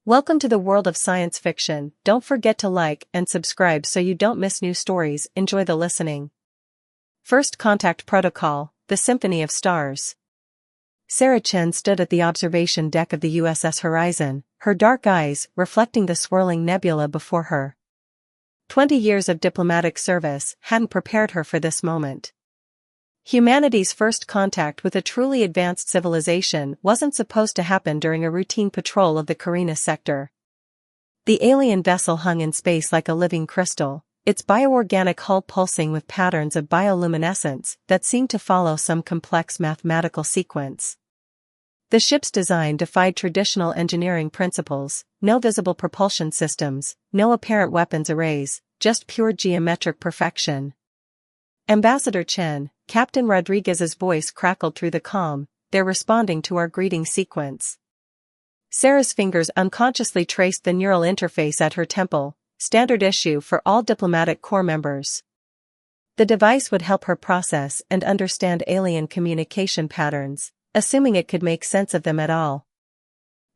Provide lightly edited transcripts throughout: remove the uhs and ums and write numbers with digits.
Welcome to the world of science fiction. Don't forget to like and subscribe so you don't miss new stories. Enjoy the listening. First Contact Protocol, The Symphony of Stars. Sarah Chen stood at the observation deck of the USS Horizon, her dark eyes reflecting the swirling nebula before her. 20 years of diplomatic service hadn't prepared her for this moment. Humanity's first contact with a truly advanced civilization wasn't supposed to happen during a routine patrol of the Carina sector. The alien vessel hung in space like a living crystal, its bioorganic hull pulsing with patterns of bioluminescence that seemed to follow some complex mathematical sequence. The ship's design defied traditional engineering principles: no visible propulsion systems, no apparent weapons arrays, just pure geometric perfection. Ambassador Chen, Captain Rodriguez's voice crackled through the calm. They're responding to our greeting sequence. Sarah's fingers unconsciously traced the neural interface at her temple, standard issue for all diplomatic corps members. The device would help her process and understand alien communication patterns, assuming it could make sense of them at all.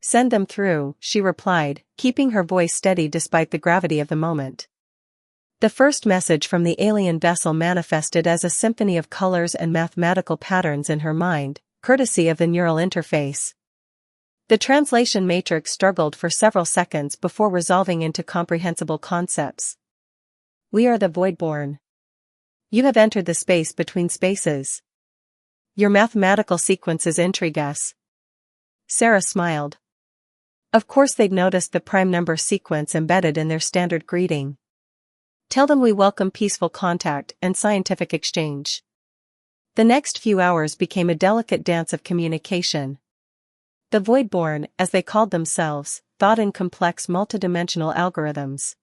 Send them through, she replied, keeping her voice steady despite the gravity of the moment. The first message from the alien vessel manifested as a symphony of colors and mathematical patterns in her mind, courtesy of the neural interface. The translation matrix struggled for several seconds before resolving into comprehensible concepts. We are the Voidborn. You have entered the space between spaces. Your mathematical sequences intrigue us. Sarah smiled. Of course they'd noticed the prime number sequence embedded in their standard greeting. Tell them we welcome peaceful contact and scientific exchange. The next few hours became a delicate dance of communication. The Voidborn, as they called themselves, thought in complex multidimensional algorithms.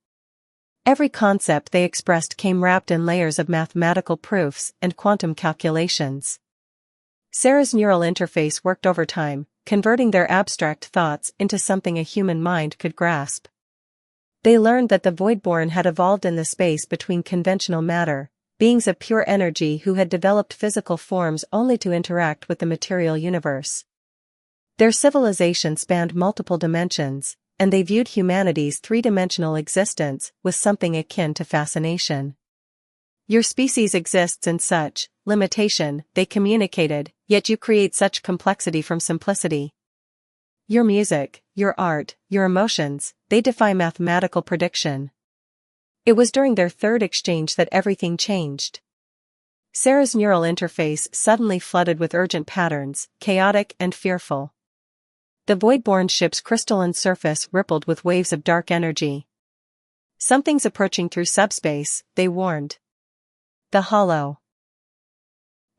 Every concept they expressed came wrapped in layers of mathematical proofs and quantum calculations. Sarah's neural interface worked overtime, converting their abstract thoughts into something a human mind could grasp. They learned that the Voidborn had evolved in the space between conventional matter, beings of pure energy who had developed physical forms only to interact with the material universe. Their civilization spanned multiple dimensions, and they viewed humanity's three-dimensional existence with something akin to fascination. Your species exists in such limitation, they communicated, yet you create such complexity from simplicity. Your music, your art, your emotions, they defy mathematical prediction. It was during their third exchange that everything changed. Sarah's neural interface suddenly flooded with urgent patterns, chaotic and fearful. The Voidborn ship's crystalline surface rippled with waves of dark energy. Something's approaching through subspace, they warned. The hollow.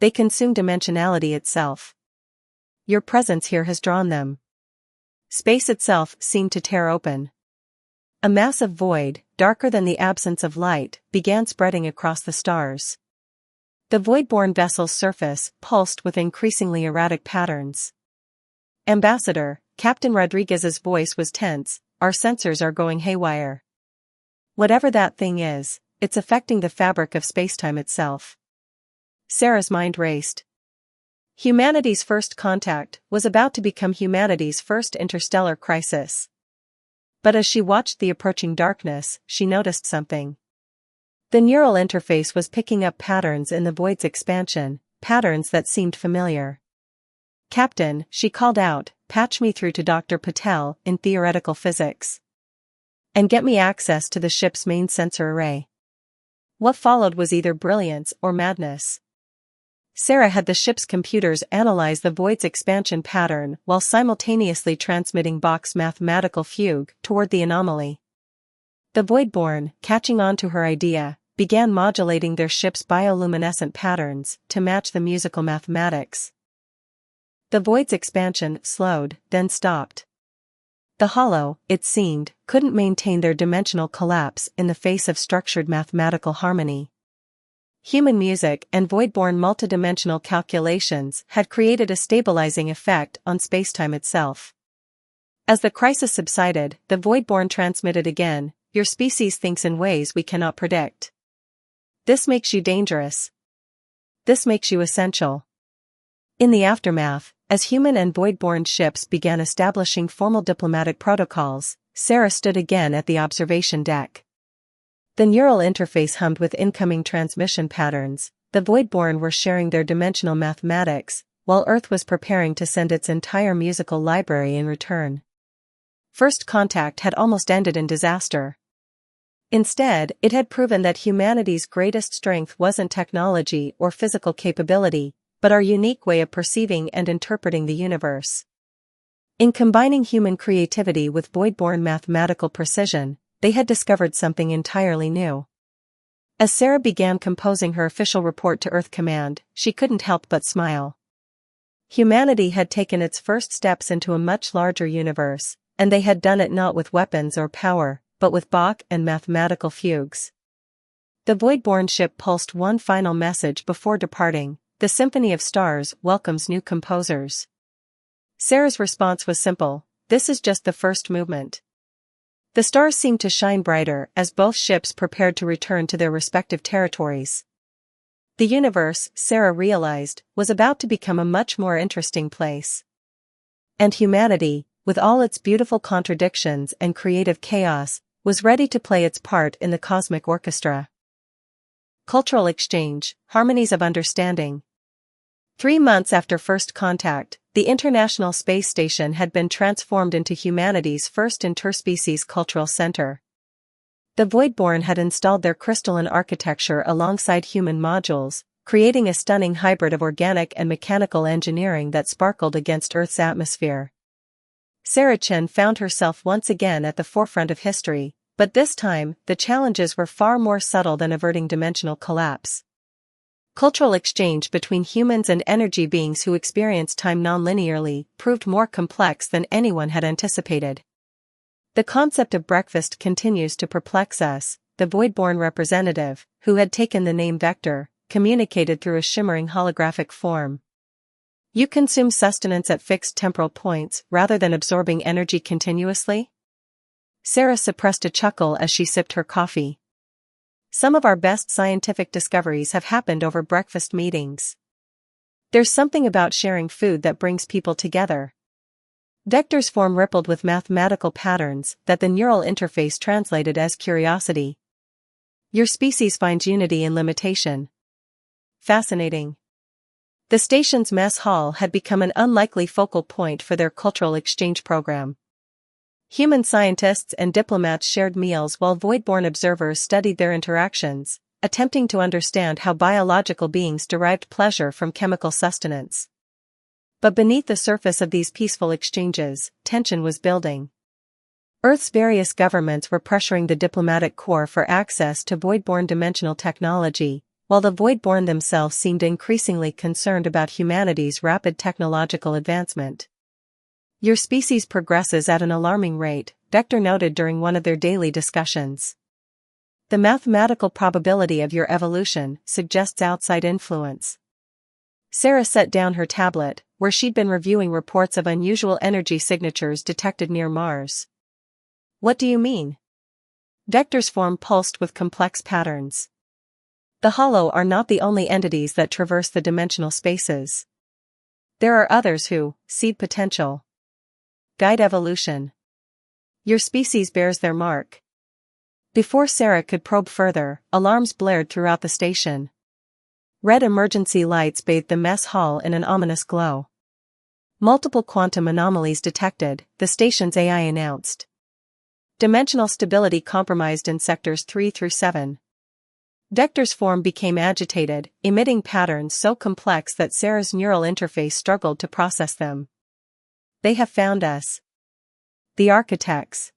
They consume dimensionality itself. Your presence here has drawn them. Space itself seemed to tear open. A massive void, darker than the absence of light, began spreading across the stars. The Voidborn vessel's surface pulsed with increasingly erratic patterns. Ambassador, Captain Rodriguez's voice was tense, our sensors are going haywire. Whatever that thing is, it's affecting the fabric of spacetime itself. Sarah's mind raced. Humanity's first contact was about to become humanity's first interstellar crisis. But as she watched the approaching darkness, she noticed something. The neural interface was picking up patterns in the void's expansion, patterns that seemed familiar. Captain, she called out, patch me through to Dr. Patel in theoretical physics. And get me access to the ship's main sensor array. What followed was either brilliance or madness. Sarah had the ship's computers analyze the void's expansion pattern while simultaneously transmitting Bach's mathematical fugue toward the anomaly. The Voidborn, catching on to her idea, began modulating their ship's bioluminescent patterns to match the musical mathematics. The void's expansion slowed, then stopped. The hollow, it seemed, couldn't maintain their dimensional collapse in the face of structured mathematical harmony. Human music and Voidborn multidimensional calculations had created a stabilizing effect on spacetime itself. As the crisis subsided, the Voidborn transmitted again, your species thinks in ways we cannot predict. This makes you dangerous. This makes you essential. In the aftermath, As human and void-born ships began establishing formal diplomatic protocols, Sarah stood again at the observation deck. The neural interface hummed with incoming transmission patterns. The void-born were sharing their dimensional mathematics, while Earth was preparing to send its entire musical library in return. First contact had almost ended in disaster. Instead, it had proven that humanity's greatest strength wasn't technology or physical capability, but our unique way of perceiving and interpreting the universe. In combining human creativity with void-born mathematical precision, they had discovered something entirely new. As Sarah began composing her official report to Earth Command, she couldn't help but smile. Humanity had taken its first steps into a much larger universe, and they had done it not with weapons or power, but with Bach and mathematical fugues. The void-born ship pulsed one final message before departing: the Symphony of Stars welcomes new composers. Sarah's response was simple: this is just the first movement. The stars seemed to shine brighter as both ships prepared to return to their respective territories. The universe, Sarah realized, was about to become a much more interesting place. And humanity, with all its beautiful contradictions and creative chaos, was ready to play its part in the cosmic orchestra. Cultural exchange, harmonies of understanding. 3 months after first contact, the International Space Station had been transformed into humanity's first interspecies cultural center. The Voidborn had installed their crystalline architecture alongside human modules, creating a stunning hybrid of organic and mechanical engineering that sparkled against Earth's atmosphere. Sarah Chen found herself once again at the forefront of history, but this time, the challenges were far more subtle than averting dimensional collapse. Cultural exchange between humans and energy beings who experience time non-linearly proved more complex than anyone had anticipated. The concept of breakfast continues to perplex us. The Voidborn representative, who had taken the name Vector, communicated through a shimmering holographic form. You consume sustenance at fixed temporal points rather than absorbing energy continuously? Sarah suppressed a chuckle as she sipped her coffee. Some of our best scientific discoveries have happened over breakfast meetings. There's something about sharing food that brings people together. Vector's form rippled with mathematical patterns that the neural interface translated as curiosity. Your species finds unity in limitation. Fascinating. The station's mess hall had become an unlikely focal point for their cultural exchange program. Human scientists and diplomats shared meals while Voidborn observers studied their interactions, attempting to understand how biological beings derived pleasure from chemical sustenance. But beneath the surface of these peaceful exchanges, tension was building. Earth's various governments were pressuring the diplomatic corps for access to Voidborn dimensional technology, while the Voidborn themselves seemed increasingly concerned about humanity's rapid technological advancement. Your species progresses at an alarming rate, Vector noted during one of their daily discussions. The mathematical probability of your evolution suggests outside influence. Sarah set down her tablet, where she'd been reviewing reports of unusual energy signatures detected near Mars. What do you mean? Vector's form pulsed with complex patterns. The Hollow are not the only entities that traverse the dimensional spaces. There are others who seed potential. Guide evolution. Your species bears their mark. Before Sarah could probe further, alarms blared throughout the station. Red emergency lights bathed the mess hall in an ominous glow. Multiple quantum anomalies detected, the station's AI announced. Dimensional stability compromised in sectors 3 through 7. Vector's form became agitated, emitting patterns so complex that Sarah's neural interface struggled to process them. They have found us. The architects.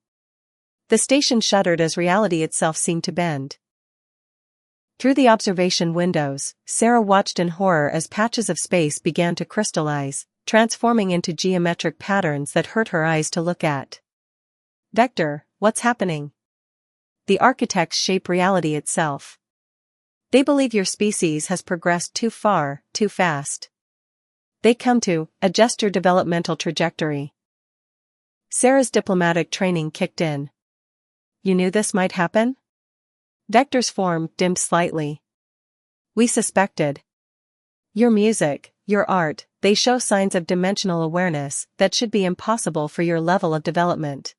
The station shuddered as reality itself seemed to bend. Through the observation windows, Sarah watched in horror as patches of space began to crystallize, transforming into geometric patterns that hurt her eyes to look at. Vector, what's happening? The architects shape reality itself. They believe your species has progressed too far, too fast. They come to adjust your developmental trajectory. Sarah's diplomatic training kicked in. You knew this might happen? Vector's form dimmed slightly. We suspected. Your music, your art, they show signs of dimensional awareness that should be impossible for your level of development.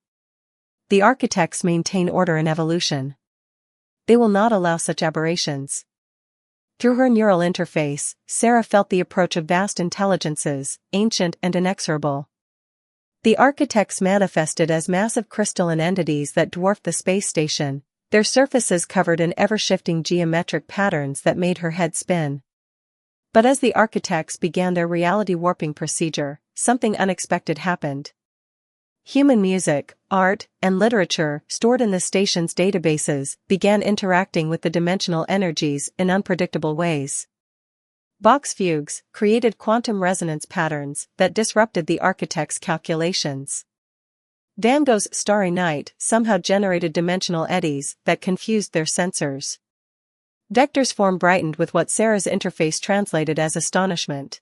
The architects maintain order in evolution. They will not allow such aberrations. Through her neural interface, Sarah felt the approach of vast intelligences, ancient and inexorable. The architects manifested as massive crystalline entities that dwarfed the space station, their surfaces covered in ever-shifting geometric patterns that made her head spin. But as the architects began their reality-warping procedure, something unexpected happened. Human music, art, and literature, stored in the station's databases, began interacting with the dimensional energies in unpredictable ways. Bach's fugues created quantum resonance patterns that disrupted the architects' calculations. Van Gogh's Starry Night somehow generated dimensional eddies that confused their sensors. Vector's form brightened with what Sarah's interface translated as astonishment.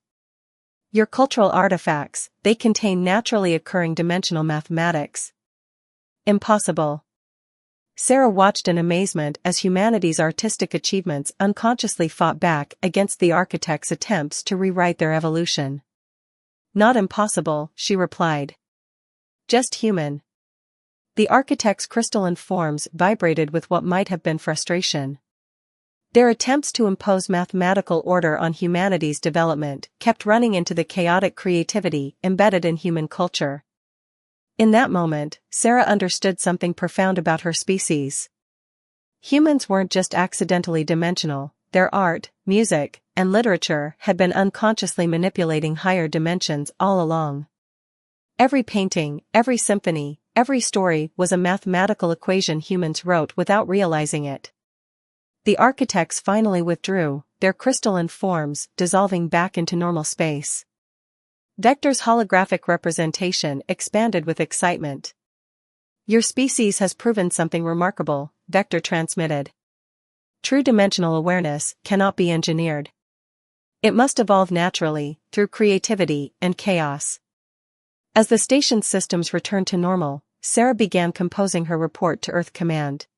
Your cultural artifacts, they contain naturally occurring dimensional mathematics. Impossible. Sarah watched in amazement as humanity's artistic achievements unconsciously fought back against the architects' attempts to rewrite their evolution. Not impossible, she replied. Just human. The architects' crystalline forms vibrated with what might have been frustration. Their attempts to impose mathematical order on humanity's development kept running into the chaotic creativity embedded in human culture. In that moment, Sarah understood something profound about her species. Humans weren't just accidentally dimensional, their art, music, and literature had been unconsciously manipulating higher dimensions all along. Every painting, every symphony, every story was a mathematical equation humans wrote without realizing it. The architects finally withdrew, their crystalline forms dissolving back into normal space. Vector's holographic representation expanded with excitement. Your species has proven something remarkable, Vector transmitted. True dimensional awareness cannot be engineered. It must evolve naturally, through creativity and chaos. As the station's systems returned to normal, Sarah began composing her report to Earth Command.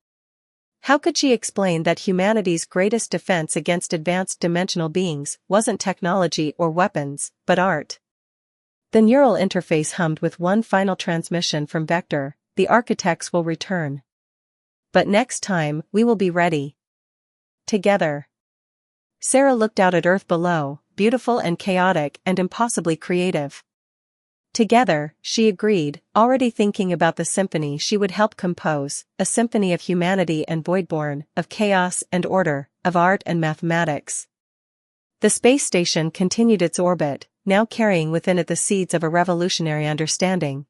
How could she explain that humanity's greatest defense against advanced dimensional beings wasn't technology or weapons, but art? The neural interface hummed with one final transmission from Vector: the architects will return. But next time, we will be ready. Together. Sarah looked out at Earth below, beautiful and chaotic and impossibly creative. Together, she agreed, already thinking about the symphony she would help compose, a symphony of humanity and voidborn, of chaos and order, of art and mathematics. The space station continued its orbit, now carrying within it the seeds of a revolutionary understanding.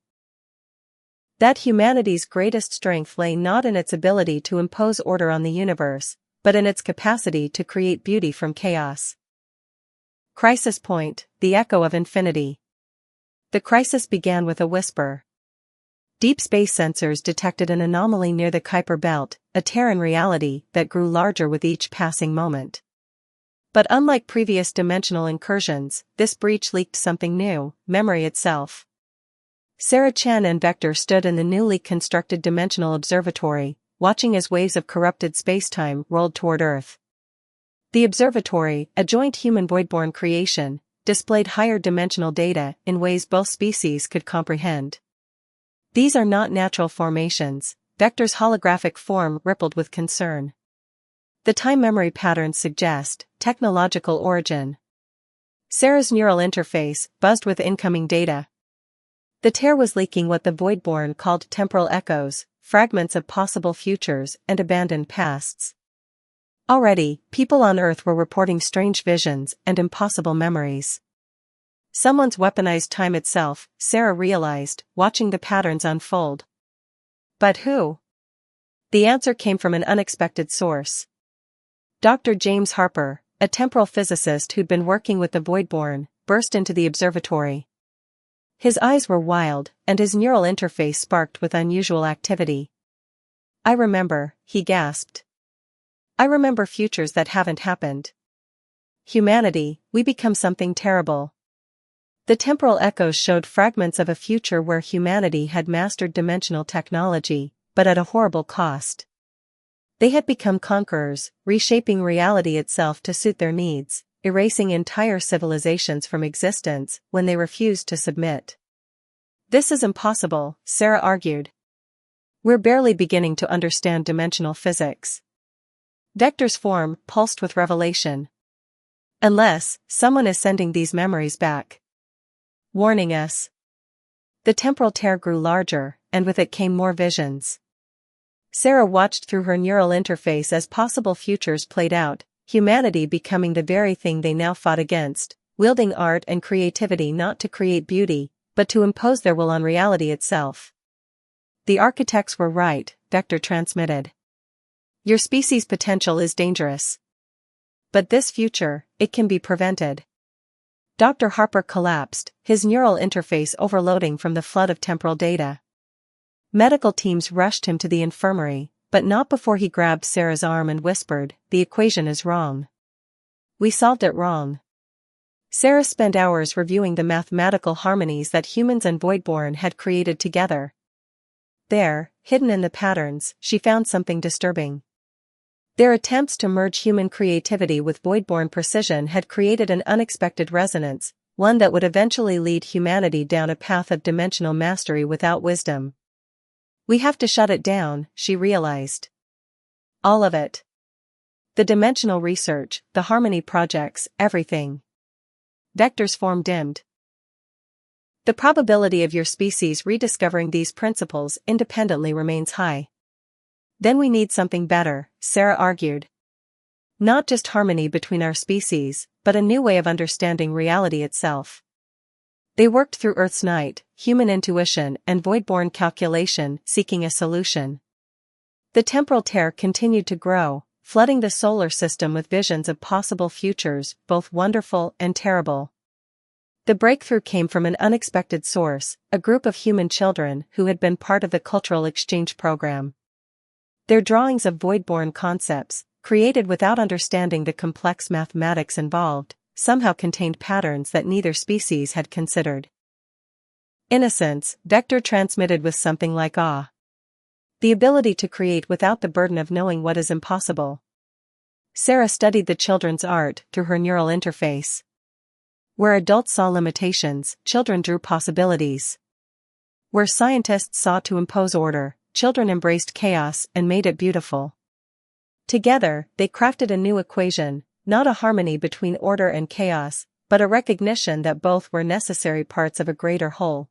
That humanity's greatest strength lay not in its ability to impose order on the universe, but in its capacity to create beauty from chaos. Crisis Point, the echo of infinity. The crisis began with a whisper. Deep space sensors detected an anomaly near the Kuiper belt, a tear in reality that grew larger with each passing moment. But unlike previous dimensional incursions, this breach leaked something new: memory itself. Sarah Chen and Vector stood in the newly constructed dimensional observatory, watching as waves of corrupted spacetime rolled toward Earth. The observatory, a joint human voidborn creation, displayed higher dimensional data in ways both species could comprehend. These are not natural formations, Vector's holographic form rippled with concern. The time memory patterns suggest technological origin. Sarah's neural interface buzzed with incoming data. The tear was leaking what the voidborn called temporal echoes, fragments of possible futures and abandoned pasts. Already, people on Earth were reporting strange visions and impossible memories. Someone's weaponized time itself, Sarah realized, watching the patterns unfold. But who? The answer came from an unexpected source. Dr. James Harper, a temporal physicist who'd been working with the voidborn, burst into the observatory. His eyes were wild, and his neural interface sparked with unusual activity. "I remember," he gasped. "I remember futures that haven't happened. Humanity, we become something terrible." The temporal echoes showed fragments of a future where humanity had mastered dimensional technology, but at a horrible cost. They had become conquerors, reshaping reality itself to suit their needs, erasing entire civilizations from existence when they refused to submit. This is impossible, Sarah argued. We're barely beginning to understand dimensional physics. Vector's form pulsed with revelation. Unless someone is sending these memories back, warning us. The temporal tear grew larger, and with it came more visions. Sarah watched through her neural interface as possible futures played out, humanity becoming the very thing they now fought against, wielding art and creativity not to create beauty, but to impose their will on reality itself. The architects were right, Vector transmitted. Your species' potential is dangerous. But this future, it can be prevented. Dr. Harper collapsed, his neural interface overloading from the flood of temporal data. Medical teams rushed him to the infirmary, but not before he grabbed Sarah's arm and whispered, "The equation is wrong. We solved it wrong." Sarah spent hours reviewing the mathematical harmonies that humans and Voidborn had created together. There, hidden in the patterns, she found something disturbing. Their attempts to merge human creativity with Voidborn precision had created an unexpected resonance, one that would eventually lead humanity down a path of dimensional mastery without wisdom. We have to shut it down, she realized. All of it. The dimensional research, the harmony projects, everything. Vector's form dimmed. The probability of your species rediscovering these principles independently remains high. Then we need something better, Sarah argued. Not just harmony between our species, but a new way of understanding reality itself. They worked through Earth's night, human intuition and Voidborn calculation, seeking a solution. The temporal tear continued to grow, flooding the solar system with visions of possible futures, both wonderful and terrible. The breakthrough came from an unexpected source, a group of human children who had been part of the cultural exchange program. Their drawings of Voidborn concepts, created without understanding the complex mathematics involved, somehow contained patterns that neither species had considered. Innocence, Vector transmitted with something like awe. The ability to create without the burden of knowing what is impossible. Sarah studied the children's art through her neural interface. Where adults saw limitations, children drew possibilities. Where scientists sought to impose order, children embraced chaos and made it beautiful. Together, they crafted a new equation, not a harmony between order and chaos, but a recognition that both were necessary parts of a greater whole.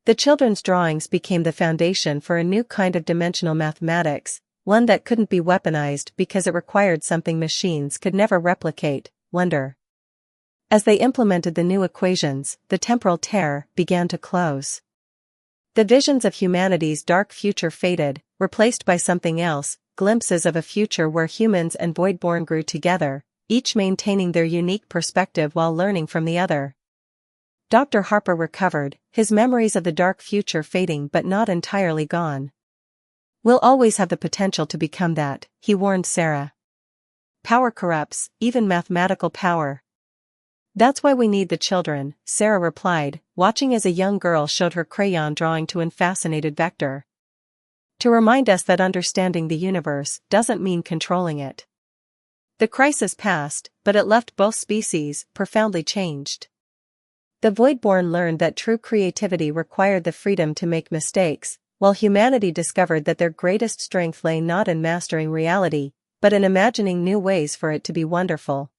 The children's drawings became the foundation for a new kind of dimensional mathematics, one that couldn't be weaponized because it required something machines could never replicate, wonder. As they implemented the new equations, the temporal tear began to close. The visions of humanity's dark future faded, replaced by something else, glimpses of a future where humans and Voidborn grew together, each maintaining their unique perspective while learning from the other. Dr. Harper recovered, his memories of the dark future fading but not entirely gone. We'll always have the potential to become that, he warned Sarah. Power corrupts, even mathematical power. That's why we need the children, Sarah replied, watching as a young girl showed her crayon drawing to an fascinated Vector. To remind us that understanding the universe doesn't mean controlling it. The crisis passed, but it left both species profoundly changed. The Voidborn learned that true creativity required the freedom to make mistakes, while humanity discovered that their greatest strength lay not in mastering reality, but in imagining new ways for it to be wonderful.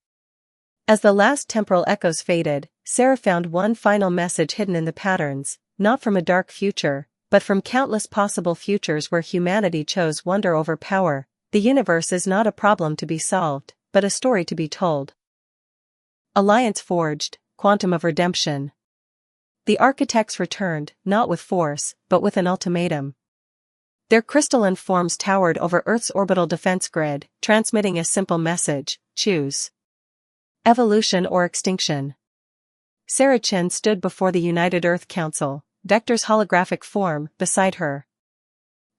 As the last temporal echoes faded, Sarah found one final message hidden in the patterns, not from a dark future, but from countless possible futures where humanity chose wonder over power. The universe is not a problem to be solved, but a story to be told. Alliance forged, quantum of redemption. The architects returned, not with force, but with an ultimatum. Their crystalline forms towered over Earth's orbital defense grid, transmitting a simple message: choose. Evolution or extinction. Sarah Chen stood before the United Earth Council, Vector's holographic form beside her.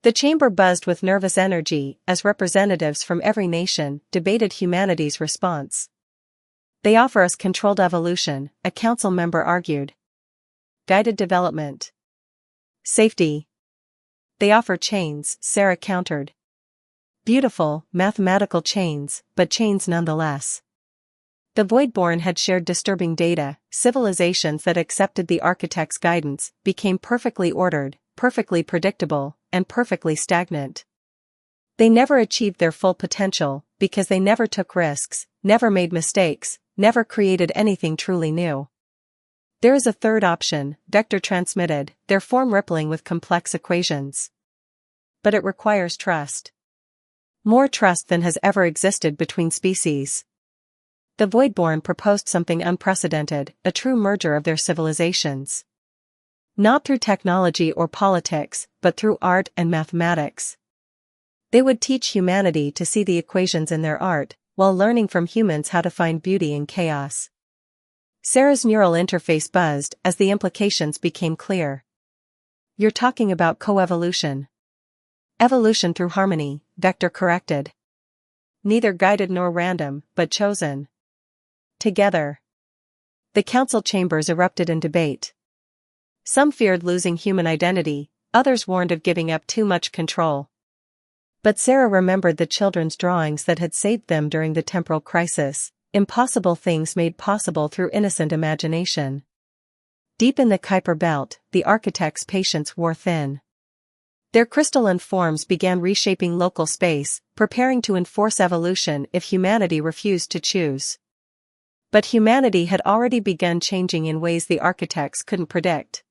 The chamber buzzed with nervous energy as representatives from every nation debated humanity's response. They offer us controlled evolution, a council member argued. Guided development. Safety. They offer chains, Sarah countered. Beautiful, mathematical chains, but chains nonetheless. The Voidborn had shared disturbing data. Civilizations that accepted the architect's guidance became perfectly ordered, perfectly predictable, and perfectly stagnant. They never achieved their full potential because they never took risks, never made mistakes, never created anything truly new. There is a third option, vector transmitted, their form rippling with complex equations. But it requires trust. More trust than has ever existed between species. The Voidborn proposed something unprecedented, a true merger of their civilizations. Not through technology or politics, but through art and mathematics. They would teach humanity to see the equations in their art, while learning from humans how to find beauty in chaos. Sarah's neural interface buzzed as the implications became clear. You're talking about coevolution. Evolution through harmony, vector corrected. Neither guided nor random, but chosen. Together. The council chambers erupted in debate. Some feared losing human identity, others warned of giving up too much control. But Sarah remembered the children's drawings that had saved them during the temporal crisis, impossible things made possible through innocent imagination. Deep in the Kuiper belt, the architects' patience wore thin. Their crystalline forms began reshaping local space, preparing to enforce evolution if humanity refused to choose. But humanity had already begun changing in ways the architects couldn't predict.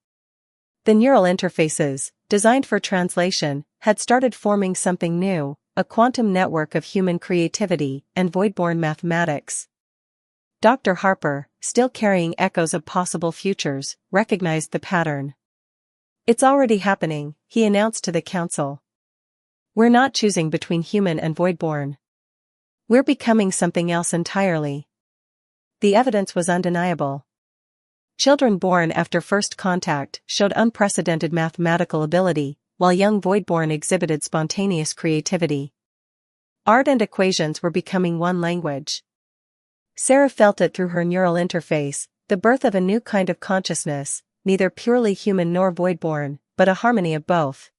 The neural interfaces, designed for translation, had started forming something new, a quantum network of human creativity and Voidborn mathematics. Dr. Harper, still carrying echoes of possible futures, recognized the pattern. It's already happening, he announced to the council. We're not choosing between human and Voidborn. We're becoming something else entirely. The evidence was undeniable. Children born after first contact showed unprecedented mathematical ability, while young Voidborn exhibited spontaneous creativity. Art and equations were becoming one language. Sarah felt it through her neural interface, the birth of a new kind of consciousness, neither purely human nor Voidborn, but a harmony of both.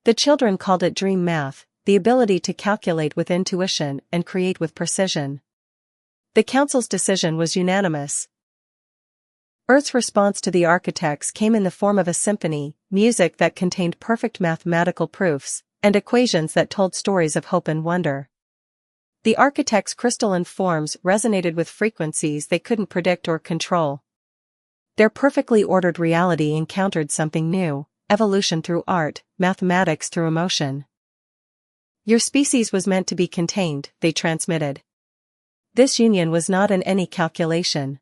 The children called it dream math, the ability to calculate with intuition and create with precision. The council's decision was unanimous. Earth's response to the architects came in the form of a symphony, music that contained perfect mathematical proofs, and equations that told stories of hope and wonder. The architects' crystalline forms resonated with frequencies they couldn't predict or control. Their perfectly ordered reality encountered something new, evolution through art, mathematics through emotion. Your species was meant to be contained, they transmitted. This union was not in any calculation.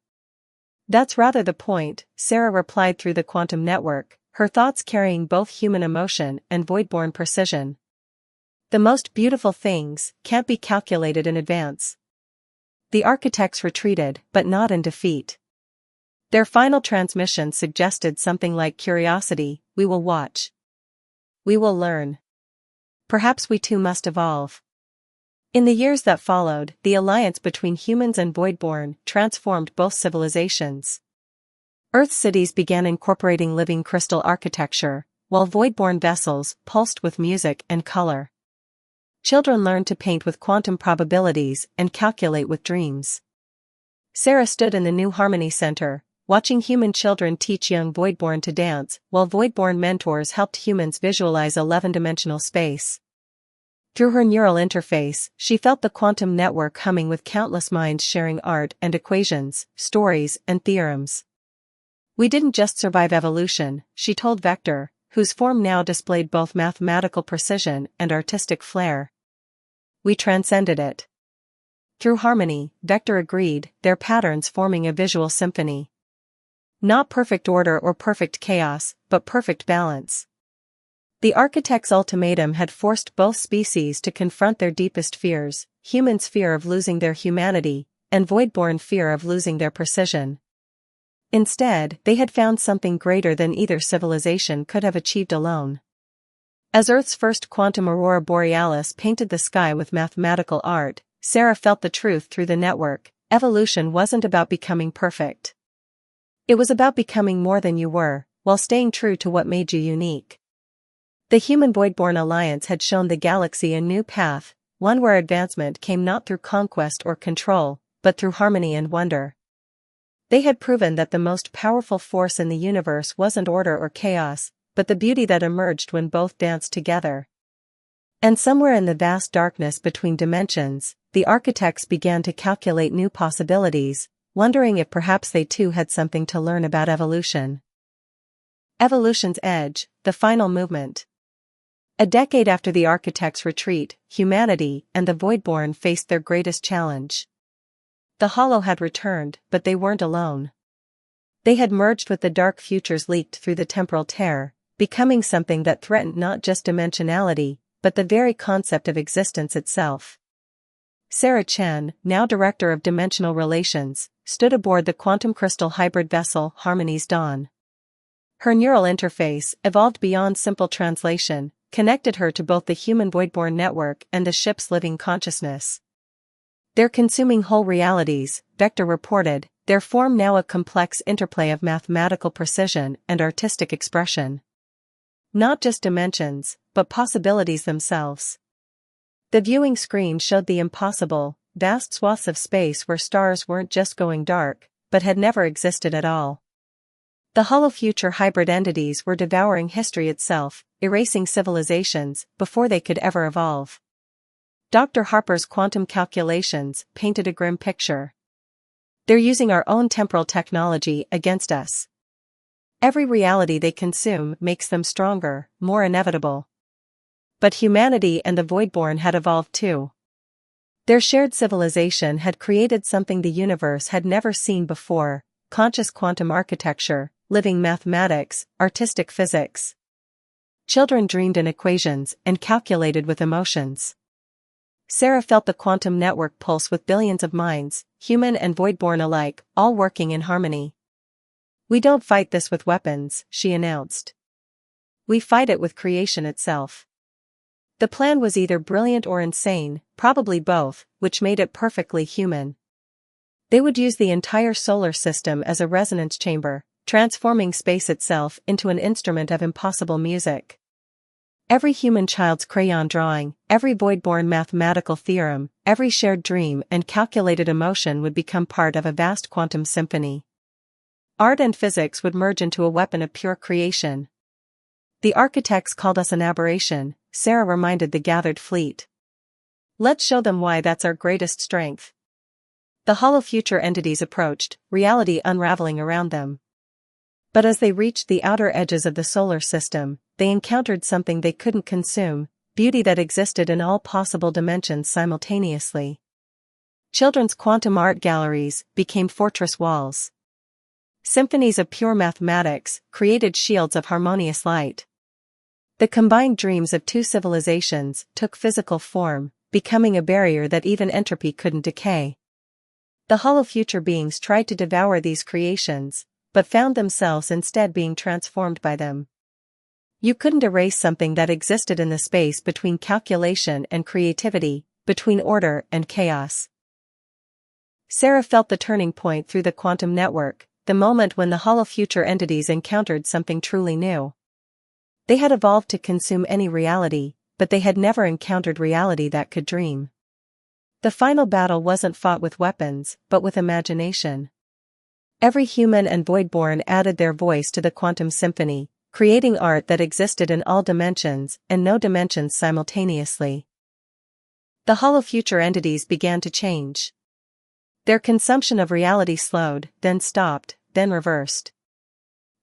That's rather the point, Sarah replied through the quantum network, her thoughts carrying both human emotion and Voidborn precision. The most beautiful things can't be calculated in advance. The architects retreated, but not in defeat. Their final transmission suggested something like curiosity, we will watch. We will learn. Perhaps we too must evolve. In the years that followed, the alliance between humans and Voidborn transformed both civilizations. Earth's cities began incorporating living crystal architecture, while Voidborn vessels pulsed with music and color. Children learned to paint with quantum probabilities and calculate with dreams. Sarah stood in the New Harmony Center, watching human children teach young Voidborn to dance, while Voidborn mentors helped humans visualize 11-dimensional space. Through her neural interface, she felt the quantum network humming with countless minds sharing art and equations, stories and theorems. We didn't just survive evolution, she told Vector, whose form now displayed both mathematical precision and artistic flair. We transcended it. Through harmony, Vector agreed, their patterns forming a visual symphony. Not perfect order or perfect chaos, but perfect balance. The architect's ultimatum had forced both species to confront their deepest fears, humans' fear of losing their humanity, and Voidborn fear of losing their precision. Instead, they had found something greater than either civilization could have achieved alone. As Earth's first quantum aurora borealis painted the sky with mathematical art, Sarah felt the truth through the network. Evolution wasn't about becoming perfect. It was about becoming more than you were, while staying true to what made you unique. The Human Voidborn Alliance had shown the galaxy a new path, one where advancement came not through conquest or control, but through harmony and wonder. They had proven that the most powerful force in the universe wasn't order or chaos, but the beauty that emerged when both danced together. And somewhere in the vast darkness between dimensions, the architects began to calculate new possibilities, wondering if perhaps they too had something to learn about evolution. Evolution's Edge, the final movement. A decade after the architects' retreat, humanity and the Voidborn faced their greatest challenge. The Hollow had returned, but they weren't alone. They had merged with the dark futures leaked through the temporal tear, becoming something that threatened not just dimensionality, but the very concept of existence itself. Sarah Chen, now Director of Dimensional Relations, stood aboard the quantum crystal hybrid vessel Harmony's Dawn. Her neural interface, evolved beyond simple translation, connected her to both the human Voidborn network and the ship's living consciousness. They're consuming whole realities, Vector reported, their form now a complex interplay of mathematical precision and artistic expression. Not just dimensions, but possibilities themselves. The viewing screen showed the impossible, vast swaths of space where stars weren't just going dark, but had never existed at all. The hollow future hybrid entities were devouring history itself, erasing civilizations before they could ever evolve. Dr. Harper's quantum calculations painted a grim picture. They're using our own temporal technology against us. Every reality they consume makes them stronger, more inevitable. But humanity and the Voidborn had evolved too. Their shared civilization had created something the universe had never seen before: conscious quantum architecture, living mathematics, artistic physics. Children dreamed in equations and calculated with emotions. Sarah felt the quantum network pulse with billions of minds, human and Voidborn alike, all working in harmony. "We don't fight this with weapons," she announced. "We fight it with creation itself." The plan was either brilliant or insane, probably both, which made it perfectly human. They would use the entire solar system as a resonance chamber, transforming space itself into an instrument of impossible music. Every human child's crayon drawing, every Voidborn mathematical theorem, every shared dream and calculated emotion would become part of a vast quantum symphony. Art and physics would merge into a weapon of pure creation. "The architects called us an aberration," Sarah reminded the gathered fleet. "Let's show them why that's our greatest strength." The hollow future entities approached, reality unraveling around them. But as they reached the outer edges of the solar system, they encountered something they couldn't consume: beauty that existed in all possible dimensions simultaneously. Children's quantum art galleries became fortress walls. Symphonies of pure mathematics created shields of harmonious light. The combined dreams of two civilizations took physical form, becoming a barrier that even entropy couldn't decay. The hollow future beings tried to devour these creations, but found themselves instead being transformed by them. You couldn't erase something that existed in the space between calculation and creativity, between order and chaos. Sarah felt the turning point through the quantum network, the moment when the hollow future entities encountered something truly new. They had evolved to consume any reality, but they had never encountered reality that could dream. The final battle wasn't fought with weapons, but with imagination. Every human and Voidborn added their voice to the quantum symphony, creating art that existed in all dimensions and no dimensions simultaneously. The hollow future entities began to change. Their consumption of reality slowed, then stopped, then reversed.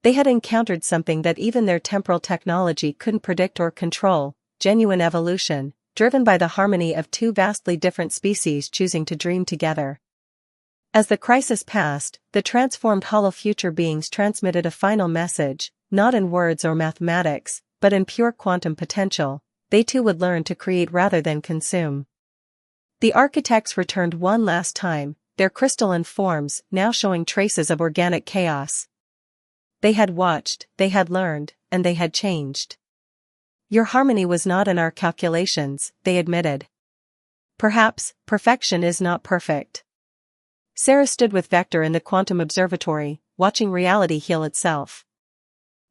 They had encountered something that even their temporal technology couldn't predict or control: genuine evolution, driven by the harmony of two vastly different species choosing to dream together. As the crisis passed, the transformed hollow future beings transmitted a final message, not in words or mathematics, but in pure quantum potential. They too would learn to create rather than consume. The architects returned one last time, their crystalline forms now showing traces of organic chaos. They had watched, they had learned, and they had changed. "Your harmony was not in our calculations," they admitted. "Perhaps, perfection is not perfect." Sarah stood with Vector in the quantum observatory, watching reality heal itself.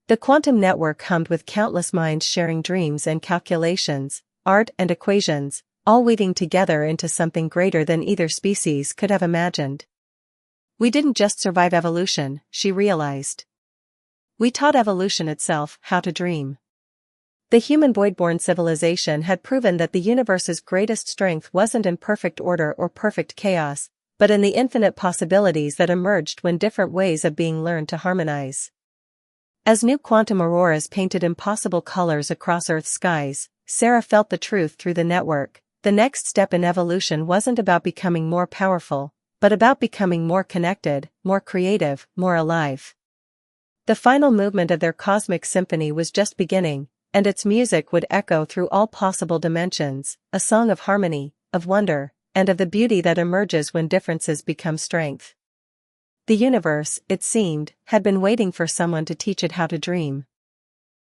The quantum network hummed with countless minds sharing dreams and calculations, art and equations, all weaving together into something greater than either species could have imagined. We didn't just survive evolution, she realized. We taught evolution itself how to dream. The human void-born civilization had proven that the universe's greatest strength wasn't in perfect order or perfect chaos, but in the infinite possibilities that emerged when different ways of being learned to harmonize. As new quantum auroras painted impossible colors across Earth's skies, Sarah felt the truth through the network. The next step in evolution wasn't about becoming more powerful, but about becoming more connected, more creative, more alive. The final movement of their cosmic symphony was just beginning, and its music would echo through all possible dimensions, a song of harmony, of wonder, and of the beauty that emerges when differences become strength. The universe, it seemed, had been waiting for someone to teach it how to dream.